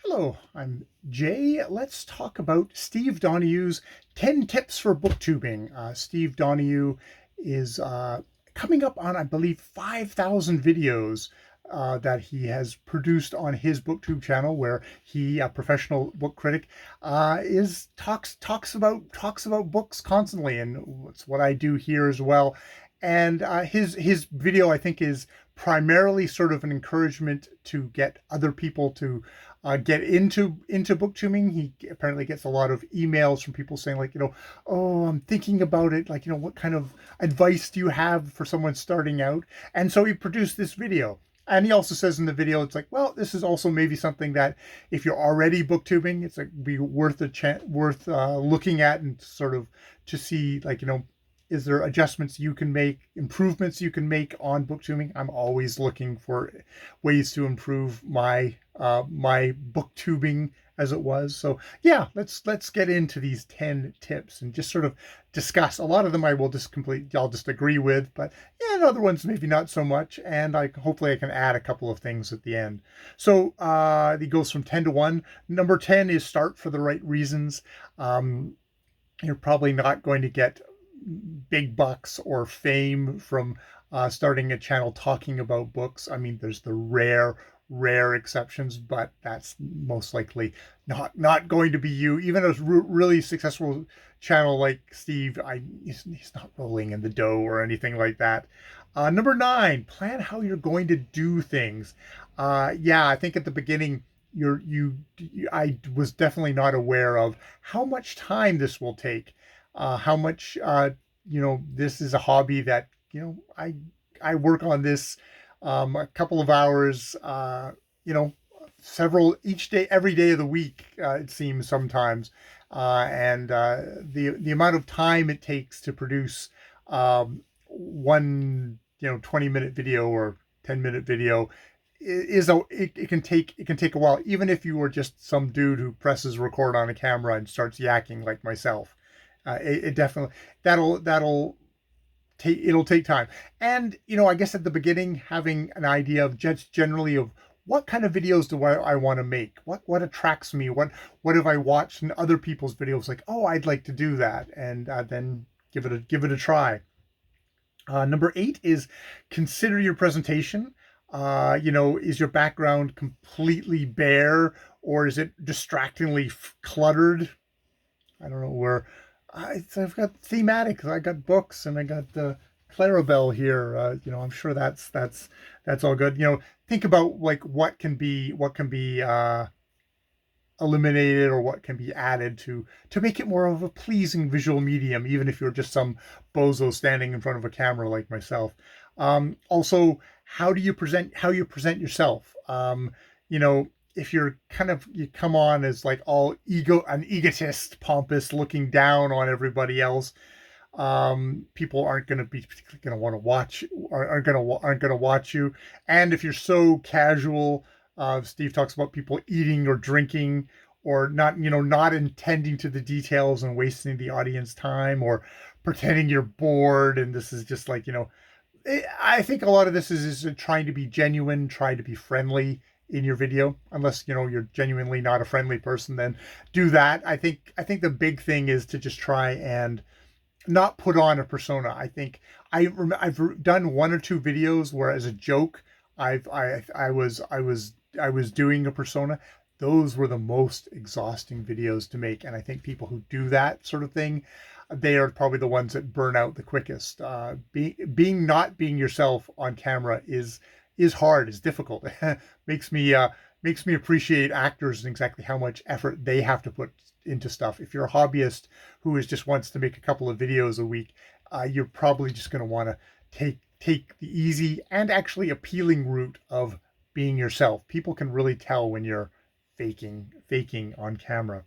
Hello, I'm Jay. Let's talk about Steve Donahue's 10 Tips for Booktubing. Steve Donahue is coming up on, I believe, 5,000 videos that he has produced on his BookTube channel, where he, a professional book critic, is talks about books constantly, and it's what I do here as well. And his video, I think, is primarily sort of an encouragement to get other people to get into booktubing. He apparently gets a lot of emails from people saying, like, oh, I'm thinking about it. Like, what kind of advice do you have for someone starting out? And so he produced this video. And he also says in the video, it's like, well, this is also maybe something that if you're already booktubing, it's like be worth worth looking at, and sort of to see, like, is there adjustments you can make, improvements you can make on booktubing? I'm always looking for ways to improve my booktubing as it was. So yeah, let's get into these 10 tips and just sort of discuss. A lot of them I'll just agree with, but yeah, and other ones maybe not so much. And hopefully I can add a couple of things at the end. So it goes from 10 to 1. Number 10 is start for the right reasons. You're probably not going to get big bucks or fame from starting a channel talking about books. I mean, there's the rare exceptions, but that's most likely not going to be you. Even a really successful channel like Steve, he's not rolling in the dough or anything like that. Number 9, plan how you're going to do things. Yeah, I think at the beginning, I was definitely not aware of how much time this will take, how much this is a hobby that I work on this a couple of hours, several each day, every day of the week, it seems sometimes, and the amount of time it takes to produce one 20-minute video or 10-minute video it can take a while, even if you were just some dude who presses record on a camera and starts yakking like myself. It definitely that'll take it'll take time. And I guess at the beginning, having an idea of just generally of what kind of videos do I want to make, what attracts me, what have I watched in other people's videos, like, oh, I'd like to do that, and then give it a try. Number 8 is consider your presentation. Is your background completely bare, or is it distractingly cluttered? I don't know where. I've got thematics. I got books, and I got the Clarabelle here. I'm sure that's all good. Think about, like, what can be eliminated, or what can be added to make it more of a pleasing visual medium, even if you're just some bozo standing in front of a camera like myself. Also, how you present yourself. If you come on as like an egotist, pompous, looking down on everybody else, people aren't going to be particularly going to want to watch, aren't going to watch you. And if you're so casual, Steve talks about people eating or drinking, or not intending to the details and wasting the audience time, or pretending you're bored. And this is just like, I think a lot of this is trying to be genuine, trying to be friendly in your video. Unless you're genuinely not a friendly person, then do that. I think the big thing is to just try and not put on a persona. I think I've done one or two videos where, as a joke, I was doing a persona. Those were the most exhausting videos to make, and I think people who do that sort of thing, they are probably the ones that burn out the quickest. Not being yourself on camera is hard, is difficult. makes me makes me appreciate actors and exactly how much effort they have to put into stuff. If you're a hobbyist who is just wants to make a couple of videos a week, you're probably just going to want to take the easy and actually appealing route of being yourself. People can really tell when you're faking on camera.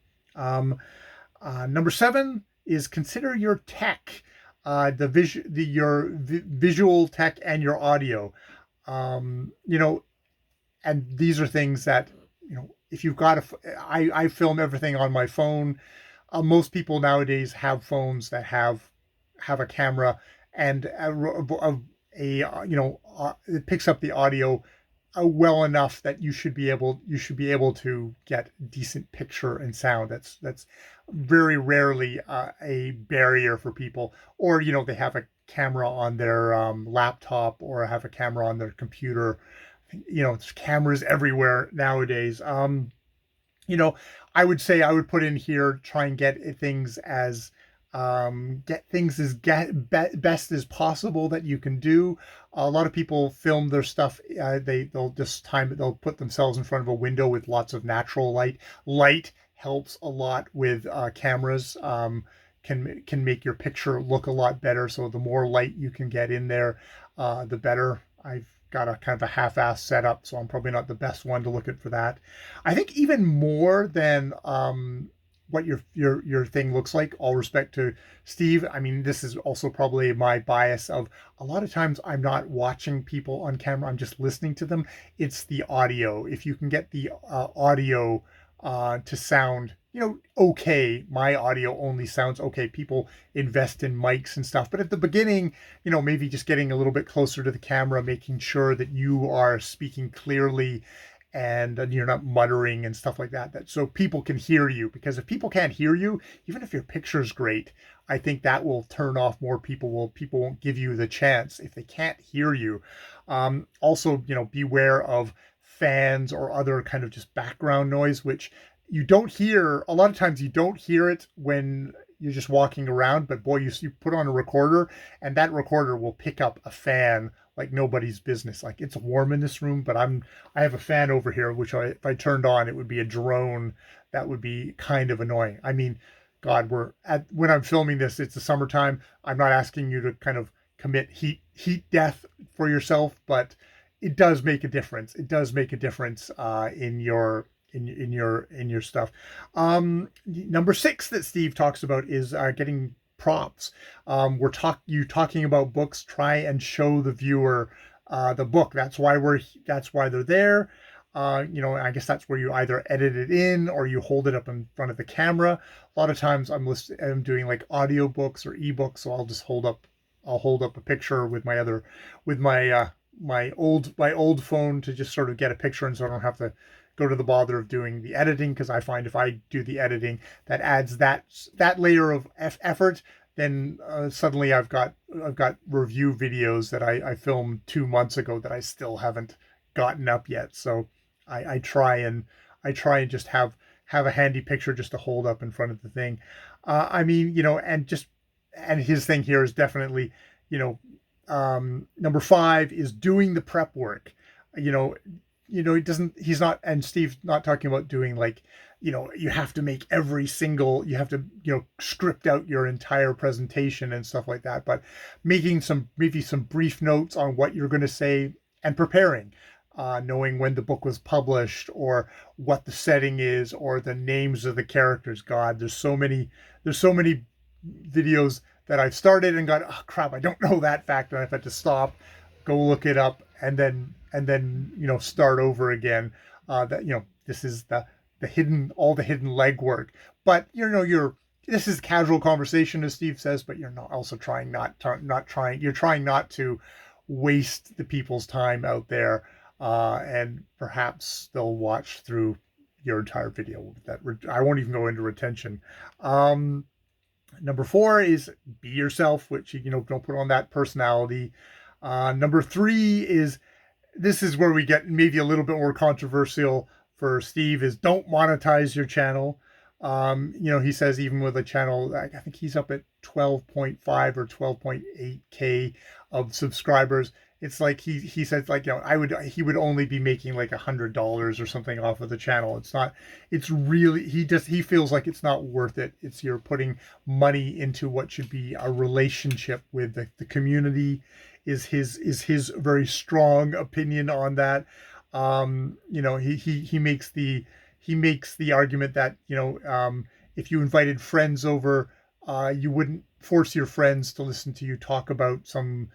Number 7 is consider your tech, your visual tech and your audio. And these are things that, if you've got I film everything on my phone. Most people nowadays have phones that have a camera, and it picks up the audio well enough that you should be able to get decent picture and sound. That's very rarely a barrier for people. Or they have a camera on their laptop or have a camera on their computer. There's cameras everywhere nowadays. you know, I would say I would put in here, try and get things as best as possible that you can do. A lot of people film their stuff. They'll put themselves in front of a window with lots of natural light. Light helps a lot with cameras. Can make your picture look a lot better. So the more light you can get in there, the better. I've got a kind of a half-ass setup, so I'm probably not the best one to look at for that. I think even more than what your thing looks like, all respect to Steve. I mean, this is also probably my bias of a lot of times I'm not watching people on camera, I'm just listening to them. It's the audio. If you can get the audio to sound, okay. My audio only sounds okay. People invest in mics and stuff, but at the beginning, maybe just getting a little bit closer to the camera, making sure that you are speaking clearly and you're not muttering and stuff like that, so people can hear you. Because if people can't hear you, even if your picture's great, I think that will turn off more people. People won't give you the chance if they can't hear you. Also, beware of fans or other kind of just background noise, which you don't hear a lot of times. You don't hear it when you're just walking around, but boy, you put on a recorder and that recorder will pick up a fan like nobody's business. Like, it's warm in this room, but I have a fan over here, which if I turned on, it would be a drone. That would be kind of annoying. I mean, God, when I'm filming this, it's the summertime. I'm not asking you to kind of commit heat death for yourself, but it does make a difference. It does make a difference in your stuff. Number 6 that Steve talks about is getting props. You talking about books. Try and show the viewer the book. That's why they're there. I guess that's where you either edit it in or you hold it up in front of the camera. A lot of times I'm doing like audiobooks or ebooks, so I'll hold up a picture with my old phone to just sort of get a picture, and so I don't have to go to the bother of doing the editing, because I find if I do the editing, that adds that layer of effort. Then suddenly I've got review videos that I filmed 2 months ago that I still haven't gotten up yet. So I try and just have a handy picture just to hold up in front of the thing. I mean, and his thing here is definitely, number 5 is doing the prep work. He's not, and Steve's not talking about doing like, you have to you have to, script out your entire presentation and stuff like that, but making maybe some brief notes on what you're going to say and preparing, knowing when the book was published or what the setting is or the names of the characters. God, there's so many videos that I've started and got, oh crap, I don't know that fact, and I've had to stop, go look it up, and then start over again. This is the hidden legwork. But this is casual conversation, as Steve says, but you're not also trying you're trying not to waste the people's time out there, and perhaps they'll watch through your entire video. I won't even go into retention. Number 4 is be yourself, which don't put on that personality. Number 3 is, this is where we get maybe a little bit more controversial for Steve, is don't monetize your channel. He says even with a channel, I think he's up at 12.5 or 12.8K of subscribers. It's like he says, like, he would only be making like $100 or something off of the channel. He feels like it's not worth it. You're putting money into what should be a relationship with the community, is his very strong opinion on that. He makes the argument that, if you invited friends over, you wouldn't force your friends to listen to you talk about some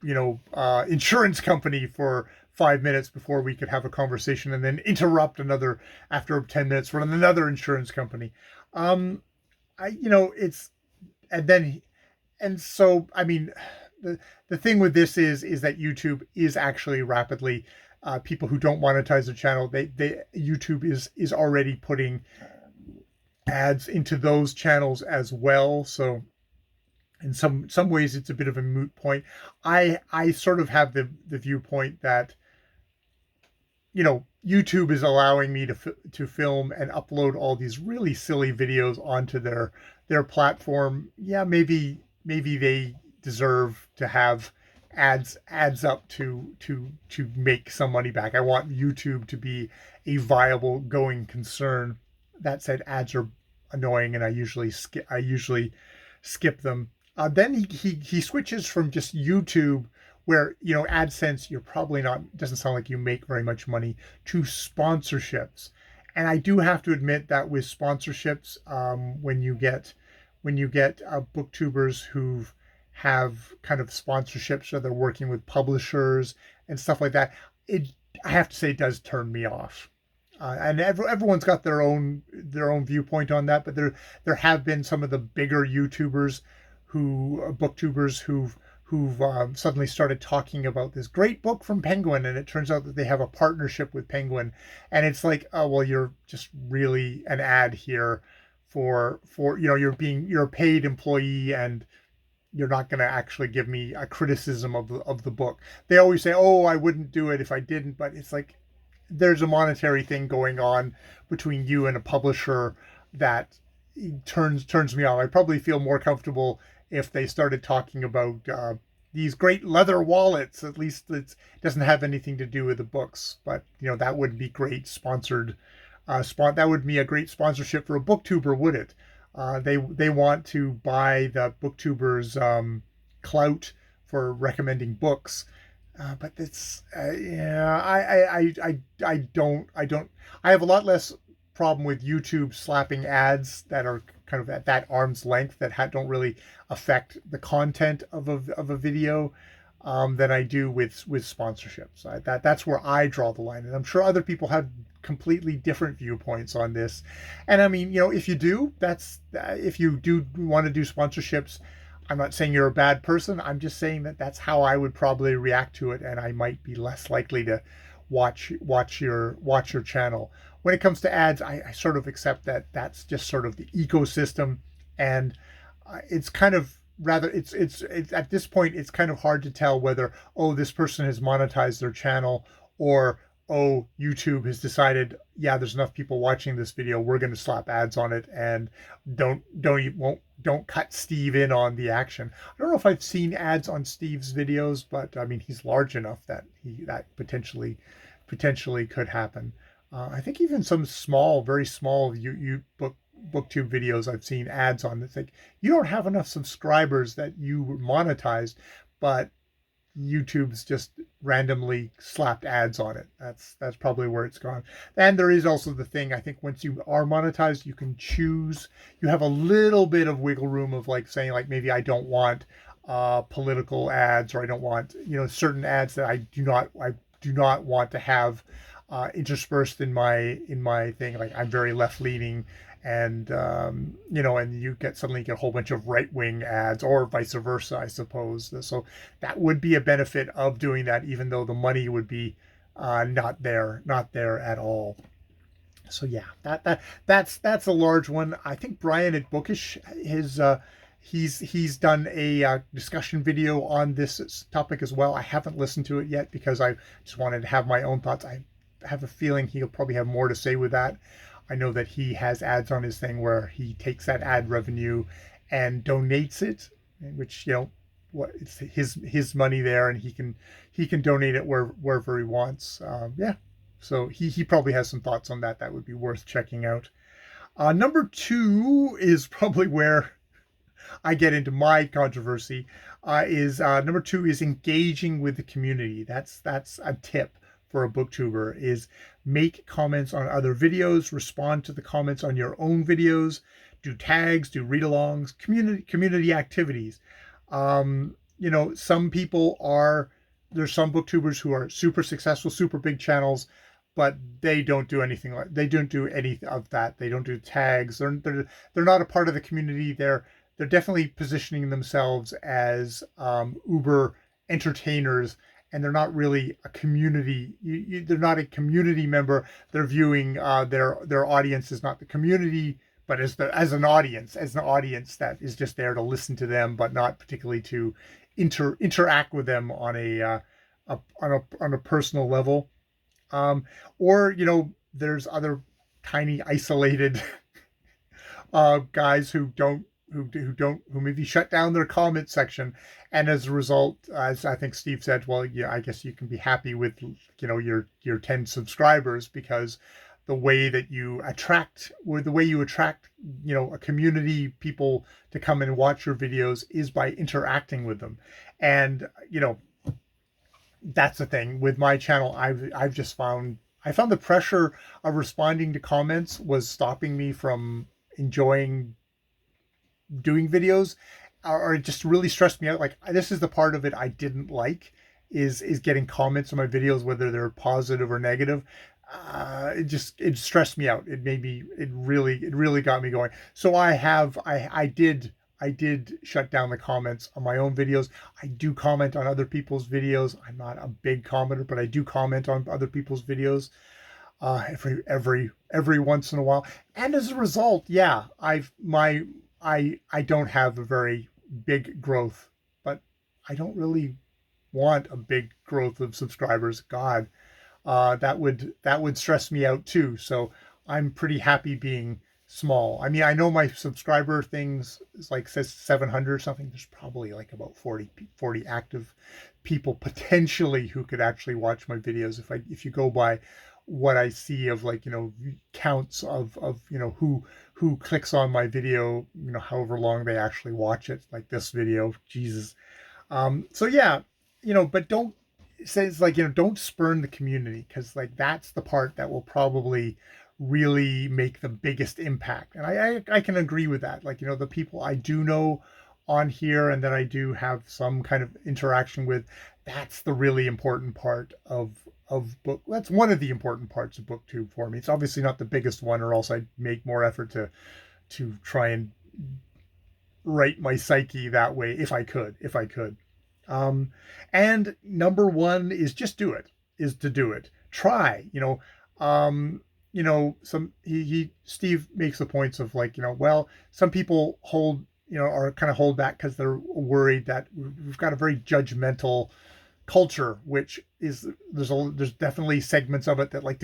insurance company for 5 minutes before we could have a conversation, and then interrupt after 10 minutes for another insurance company. So I mean, the thing with this is that YouTube is actually rapidly, people who don't monetize their channel, they YouTube is already putting ads into those channels as well. So in some ways it's a bit of a moot point. I sort of have the viewpoint that, you know, YouTube is allowing me to film and upload all these really silly videos onto their platform. Yeah, maybe they deserve to have ads up to make some money back. I want YouTube to be a viable going concern. That said, ads are annoying, and I usually skip them. Then he switches from just YouTube, where, you know, AdSense, you're probably not, doesn't sound like you make very much money, to sponsorships. And I do have to admit that with sponsorships, when you get booktubers who have kind of sponsorships, or they're working with publishers and stuff like that, it, I have to say, it does turn me off. And everyone's got their own viewpoint on that, but there have been some of the bigger YouTubers booktubers who've suddenly started talking about this great book from Penguin, and it turns out that they have a partnership with Penguin, and it's like, oh well, you're just really an ad here for you know, you're a paid employee, and you're not going to actually give me a criticism of the book. They always say, oh, I wouldn't do it if I didn't, but it's like, there's a monetary thing going on between you and a publisher that turns me off. I probably feel more comfortable if they started talking about these great leather wallets. At least it doesn't have anything to do with the books, but you know, that would be great sponsored. That would be a great sponsorship for a booktuber, would it? They want to buy the booktuber's clout for recommending books. But it's yeah, I have a lot less problem with YouTube slapping ads that are kind of at that arm's length, that don't really affect the content of a video, than I do with sponsorships. That's where I draw the line, and I'm sure other people have completely different viewpoints on this. And I mean, you know, if you do want to do sponsorships, I'm not saying you're a bad person. I'm just saying that that's how I would probably react to it, and I might be less likely to watch your channel. When it comes to ads, I sort of accept that that's just sort of the ecosystem, and it's kind of rather it's at this point it's kind of hard to tell whether, oh, this person has monetized their channel, or, oh, YouTube has decided, yeah, there's enough people watching this video, we're going to slap ads on it, and don't cut Steve in on the action. I don't know if I've seen ads on Steve's videos, but I mean, he's large enough that that potentially could happen. I think even some very small booktube videos I've seen ads on. It's like, you don't have enough subscribers that you monetized, but YouTube's just randomly slapped ads on it. That's probably where it's gone. And there is also the thing, I think once you are monetized, you can choose, you have a little bit of wiggle room of like saying, like, maybe I don't want political ads, or I don't want, you know, certain ads that I do not want to have interspersed in my thing. Like, I'm very left leaning, and you know, and you suddenly get a whole bunch of right-wing ads, or vice versa, I suppose. So that would be a benefit of doing that, even though the money would be not there at all. So yeah, that's a large one. I think Brian at Bookish, he's done a discussion video on this topic as well. I haven't listened to it yet because I just wanted to have my own thoughts. I have a feeling he'll probably have more to say with that. I know that he has ads on his thing where he takes that ad revenue and donates it, which, you know, it's his money there, and he can donate it wherever he wants. Yeah, so he probably has some thoughts on that. That would be worth checking out. Number two is probably where I get into my controversy. Number two is engaging with the community. That's a tip for a booktuber, is make comments on other videos, respond to the comments on your own videos, do tags, do read-alongs, community activities. You know, there's some booktubers who are super successful, super big channels, but they don't do any of that. They don't do tags. They're not a part of the community. They're they're definitely positioning themselves as uber entertainers, and they're not really a community. They're not a community member. They're viewing their audience as not the community, but as an audience, that is just there to listen to them, but not particularly to interact with them on a personal level. Or there's other tiny isolated guys who maybe shut down their comment section, and as a result, as I think Steve said, well, yeah, I guess you can be happy with your 10 subscribers, because the way you attract a community, people to come and watch your videos, is by interacting with them. And that's the thing with my channel. I've just found the pressure of responding to comments was stopping me from enjoying doing videos, or it just really stressed me out. Like, this is the part of it I didn't like, is getting comments on my videos, whether they're positive or negative. It stressed me out. It really got me going. So I did shut down the comments on my own videos. I do comment on other people's videos. I'm not a big commenter, but I do comment on other people's videos every once in a while. And as a result, yeah, I don't have a very big growth, but I don't really want a big growth of subscribers. God, that would stress me out too. So I'm pretty happy being small. I mean, I know my subscriber things is like says 700 or something. There's probably like about 40 active people potentially who could actually watch my videos if you go by what I see of counts of who clicks on my video, however long they actually watch it, like this video. Jesus. So yeah, but don't say it's don't spurn the community, because that's the part that will probably really make the biggest impact. And I can agree with that. The people I do know on here and that I do have some kind of interaction with, that's the really important part of book. That's one of the important parts of BookTube for me. It's obviously not the biggest one, or else I'd make more effort to try and write my psyche that way if I could. And number one is just do it. Is to do it. Try. Steve makes the points of well, some people are kind of hold back because they're worried that we've got a very judgmental culture, which is there's definitely segments of it that like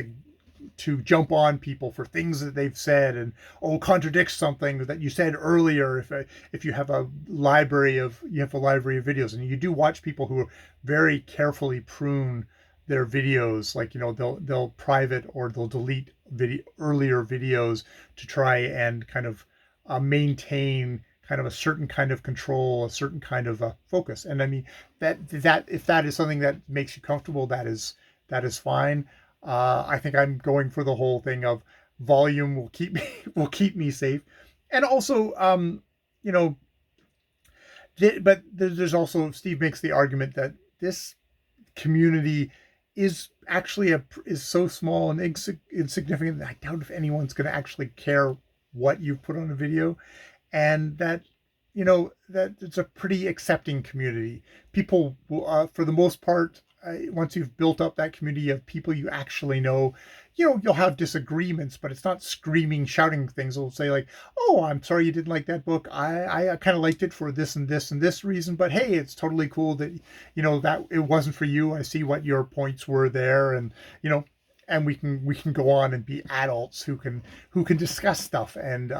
to jump on people for things that they've said, and contradicts something that you said earlier. If you have a library of videos, and you do watch people who very carefully prune their videos, they'll private or they'll delete earlier videos to try and kind of maintain kind of a certain kind of control, a certain kind of focus. And I mean that if that is something that makes you comfortable, that is fine. I think I'm going for the whole thing of volume will keep me safe, and also but there's also, Steve makes the argument that this community is actually is so small and insignificant that I doubt if anyone's going to actually care what you put on a video, and that that it's a pretty accepting community. People for the most part, once you've built up that community of people you actually know, you'll have disagreements, but it's not screaming, shouting things. They'll say oh, I'm sorry you didn't like that book. I kind of liked it for this and this and this reason, but hey, it's totally cool that, that it wasn't for you. I see what your points were there. And, and we can go on and be adults who can discuss stuff, and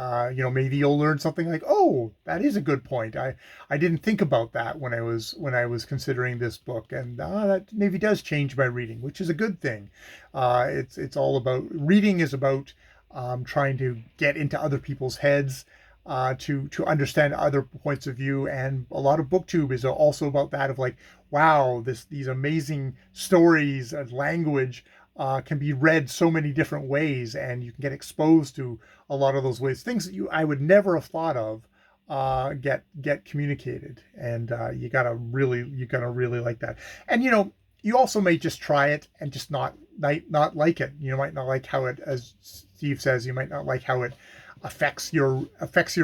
maybe you'll learn something like, oh, that is a good point. I didn't think about that when I was considering this book, and that maybe does change my reading, which is a good thing. It's all about reading is about trying to get into other people's heads, to understand other points of view, and a lot of BookTube is also about that of wow, these amazing stories and language can be read so many different ways, and you can get exposed to a lot of those ways. Things that I would never have thought of get communicated, and you gotta really like that. And you also may just try it and just not might not like it. You might not like how it, as Steve says, you might not like how it affects your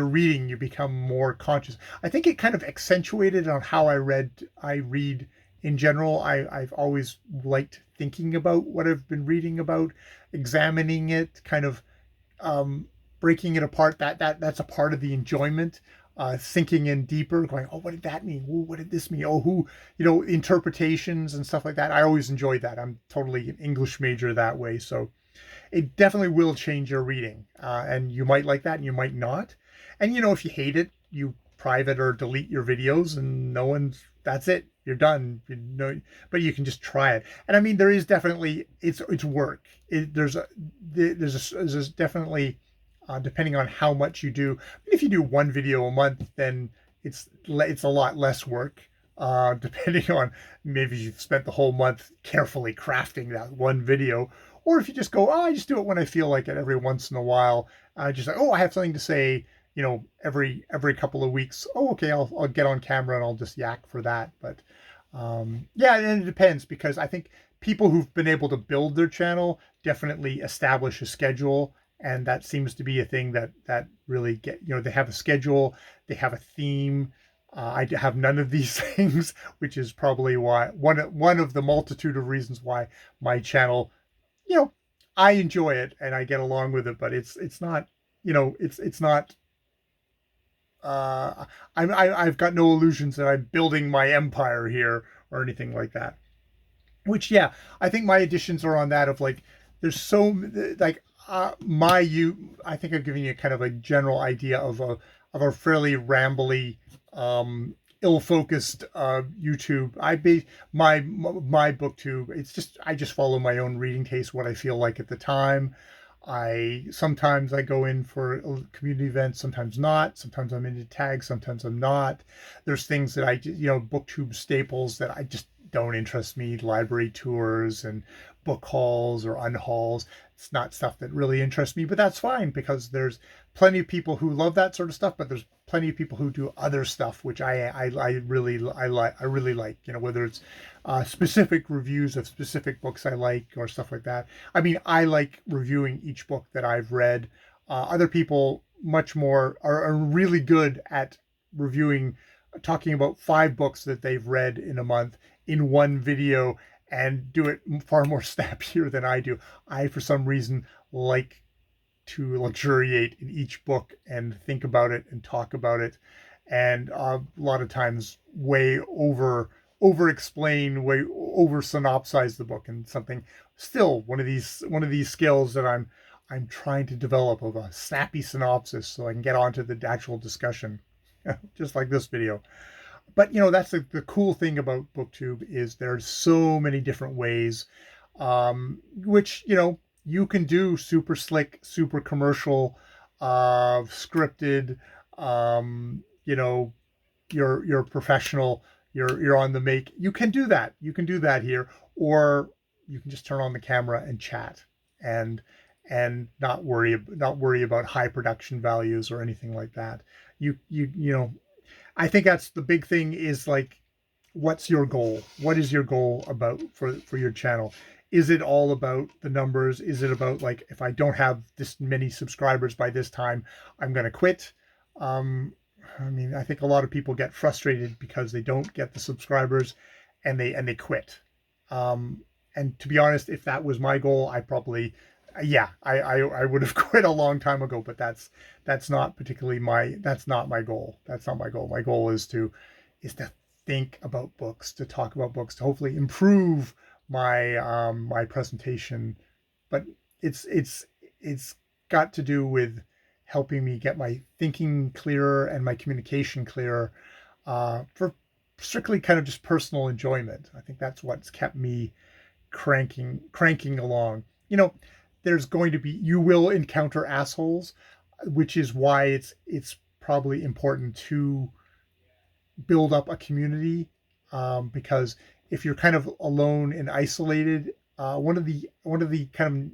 reading. You become more conscious. I think it kind of accentuated on how I read in general. I've always liked thinking about what I've been reading about, examining it, kind of breaking it apart. That's a part of the enjoyment. Sinking in deeper, going, oh, what did that mean? Ooh, what did this mean? Oh, who, interpretations and stuff like that. I always enjoyed that. I'm totally an English major that way, so it definitely will change your reading. And you might like that, and you might not. And if you hate it, you private or delete your videos, and no one's. That's it. You're done. But you can just try it. And I mean, there is definitely it's work. There's definitely depending on how much you do. If you do one video a month, then it's a lot less work. Depending on maybe you've spent the whole month carefully crafting that one video, or if you just go, oh, I just do it when I feel like it every once in a while. Just like, oh, I have something to say, every couple of weeks. Oh, okay, I'll get on camera and I'll just yak for that. But yeah, and it depends, because I think people who've been able to build their channel definitely establish a schedule, and that seems to be a thing that really they have a schedule, they have a theme. I have none of these things, which is probably why one of the multitude of reasons why my channel, I enjoy it and I get along with it, but it's not, it's not. I've got no illusions that I'm building my empire here or anything like that. Which, yeah, I think my additions are on that of like, there's so like I think I've given you kind of a general idea of a fairly rambly, ill-focused YouTube. My booktube. It's just I just follow my own reading taste, what I feel like at the time. Sometimes I go in for community events, sometimes not. Sometimes I'm into tags, sometimes I'm not. There's things that booktube staples that I just don't interest me, library tours and book hauls or unhauls. It's not stuff that really interests me, but that's fine, because there's plenty of people who love that sort of stuff, but there's plenty of people who do other stuff, which I really like, whether it's specific reviews of specific books I like or stuff like that. I mean, I like reviewing each book that I've read. Other people much more are really good at reviewing, talking about 5 books that they've read in a month in one video, and do it far more snappier than I do. I, for some reason, like to luxuriate in each book and think about it and talk about it, and a lot of times way over explain, way over synopsize the book, and something still one of these skills that I'm trying to develop, of a snappy synopsis so I can get onto the actual discussion, just like this video. But that's the cool thing about booktube, is there's so many different ways, which you can do super slick, super commercial, scripted, you're professional, you're on the make. You can do that here, or you can just turn on the camera and chat, and not worry about high production values or anything like that. I think that's the big thing, is like, what's your goal? What is your goal about for your channel? Is it all about the numbers? Is it about, like, if I don't have this many subscribers by this time, I'm going to quit? I mean, I think a lot of people get frustrated because they don't get the subscribers, and they quit. And to be honest, if that was my goal, I probably, yeah, I would have quit a long time ago. But that's not particularly that's not my goal. That's not my goal. My goal is to think about books, to talk about books, to hopefully improve my presentation. But it's got to do with helping me get my thinking clearer and my communication clearer, for strictly kind of just personal enjoyment. I think that's what's kept me cranking along. You will encounter assholes, which is why it's probably important to build up a community, because if you're kind of alone and isolated, one of the kind of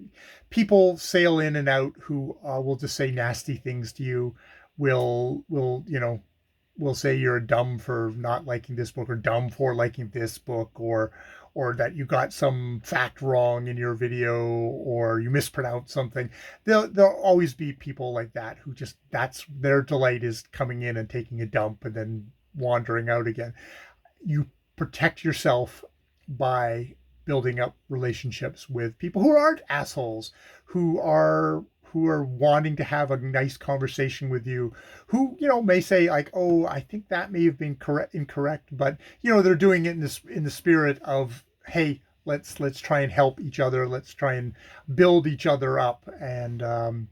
people sail in and out who will just say nasty things to you, will say you're dumb for not liking this book, or dumb for liking this book, or or that you got some fact wrong in your video, or you mispronounced something. There'll always be people like that who just, that's their delight, is coming in and taking a dump and then wandering out again. You protect yourself by building up relationships with people who aren't assholes, who are wanting to have a nice conversation with you, who, may say like, oh, I think that may have been incorrect, but they're doing it in the spirit of, hey, let's try and help each other, let's try and build each other up, and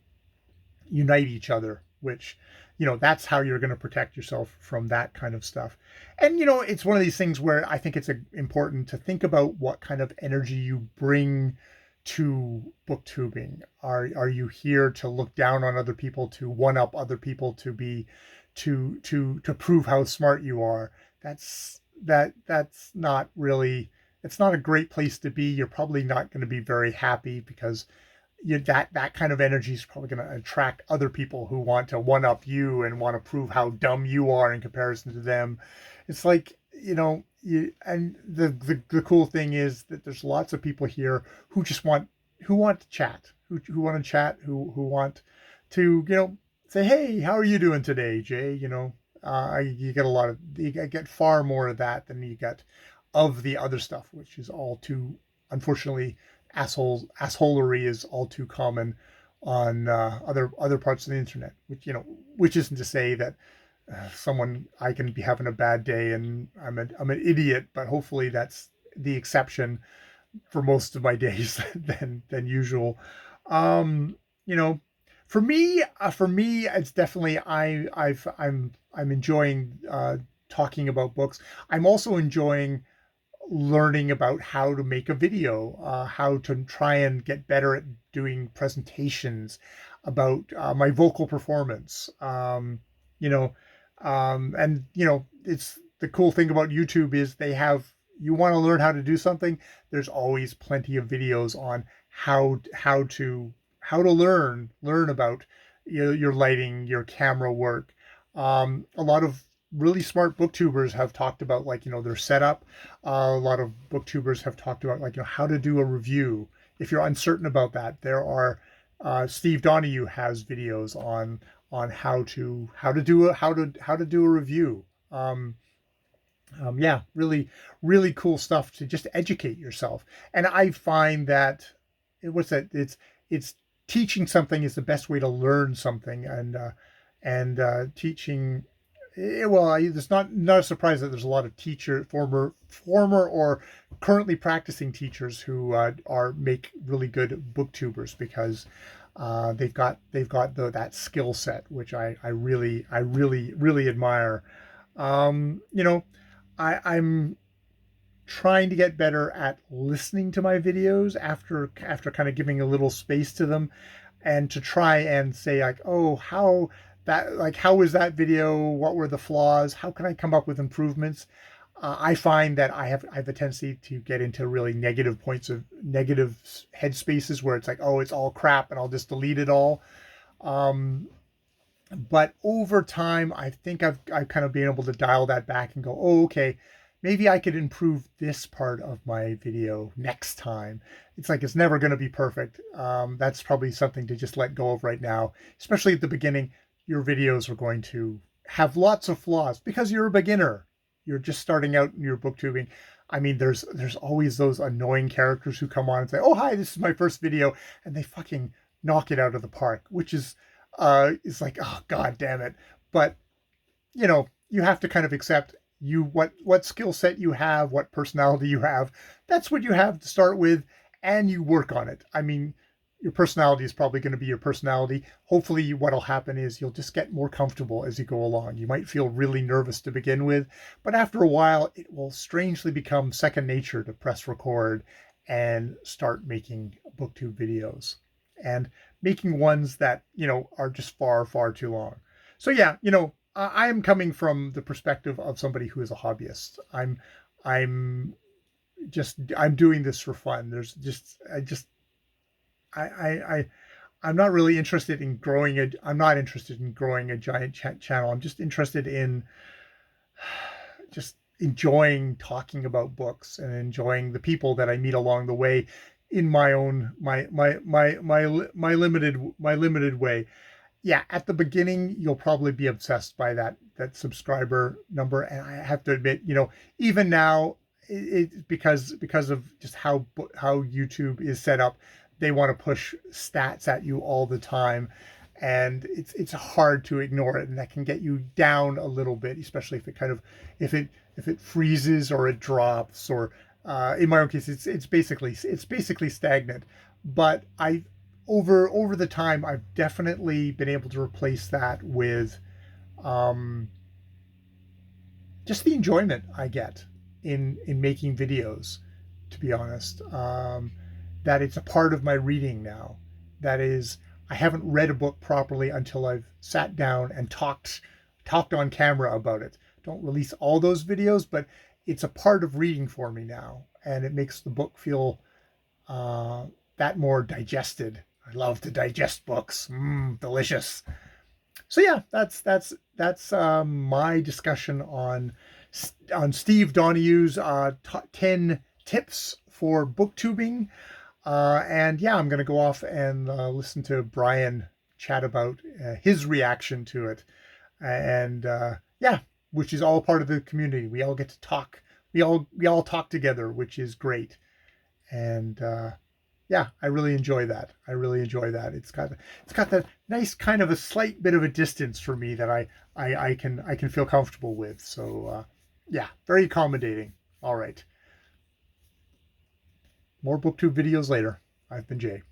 unite each other, which, that's how you're going to protect yourself from that kind of stuff. And, it's one of these things where I think it's important to think about what kind of energy you bring to booktubing. Are you here to look down on other people, to one up other people, to be, to prove how smart you are? That's not really, it's not a great place to be. You're probably not going to be very happy, because that kind of energy is probably going to attract other people who want to one up you and want to prove how dumb you are in comparison to them. It's like, and the cool thing is that there's lots of people here who just want, who want to chat, who want to chat, who want to, say, hey, how are you doing today, Jay? You get a lot of, you get far more of that than you get of the other stuff, which is all too, unfortunately, assholery is all too common on other parts of the internet. Which isn't to say that I can be having a bad day and I'm an idiot, but hopefully that's the exception for most of my days than usual. Um, you know, for me, it's definitely, I'm enjoying talking about books. I'm also enjoying learning about how to make a video, how to try and get better at doing presentations, about my vocal performance. And it's the cool thing about YouTube is they have, you want to learn how to do something, there's always plenty of videos on how to learn about your lighting, your camera work. A lot of really smart booktubers have talked about, like, their setup. A lot of booktubers have talked about, like, how to do a review. If you're uncertain about that, there are Steve Dngh has videos on how to do a review. Yeah, really, really cool stuff to just educate yourself. And I find that, what's that? It's teaching something is the best way to learn something, and teaching. Well, it's not a surprise that there's a lot of former or currently practicing teachers who make really good booktubers, because they've got that skill set, which I really admire. Um, you know, I'm trying to get better at listening to my videos after kind of giving a little space to them, and to try and say, like, oh, how was that video? What were the flaws? How can I come up with improvements? I find that I have a tendency to get into really negative headspaces where it's like, oh, it's all crap, and I'll just delete it all. Um, but over time, I think I've kind of been able to dial that back and go, oh, okay, maybe I could improve this part of my video next time. It's like, it's never going to be perfect. That's probably something to just let go of right now, especially at the beginning. Your videos are going to have lots of flaws because you're a beginner. You're just starting out in your booktubing. I mean, there's always those annoying characters who come on and say, oh, hi, this is my first video, and they fucking knock it out of the park, which is like, oh, god damn it. But you have to kind of accept what skill set you have, what personality you have. That's what you have to start with, and you work on it. I mean, your personality is probably going to be your personality. Hopefully what'll happen is you'll just get more comfortable as you go along. You might feel really nervous to begin with, but after a while it will strangely become second nature to press record and start making booktube videos, and making ones that are just far too long. So yeah, I am coming from the perspective of somebody who is a hobbyist. I'm I'm doing this for fun. I'm not really interested in I'm not interested in growing a giant channel. I'm just interested in just enjoying talking about books and enjoying the people that I meet along the way in my own my limited way. Yeah, at the beginning you'll probably be obsessed by that subscriber number, and I have to admit, even now, because of just how YouTube is set up, they want to push stats at you all the time, and it's hard to ignore it, and that can get you down a little bit, especially if it freezes or it drops, or in my own case it's basically stagnant. But I over the time I've definitely been able to replace that with um, just the enjoyment I get in making videos. To be honest, that it's a part of my reading now. That is, I haven't read a book properly until I've sat down and talked on camera about it. Don't release all those videos, but it's a part of reading for me now, and it makes the book feel uh, that more digested. I love to digest books. Delicious. So yeah, that's my discussion on Steve Donahue's 10 tips for booktubing. And yeah, I'm going to go off and listen to Brian chat about his reaction to it. And yeah, which is all part of the community. We all get to talk. We all talk together, which is great. And yeah, I really enjoy that. I really enjoy that. It's got that nice kind of a slight bit of a distance for me that I can feel comfortable with. So yeah, very accommodating. All right, more booktube videos later. I've been Jay.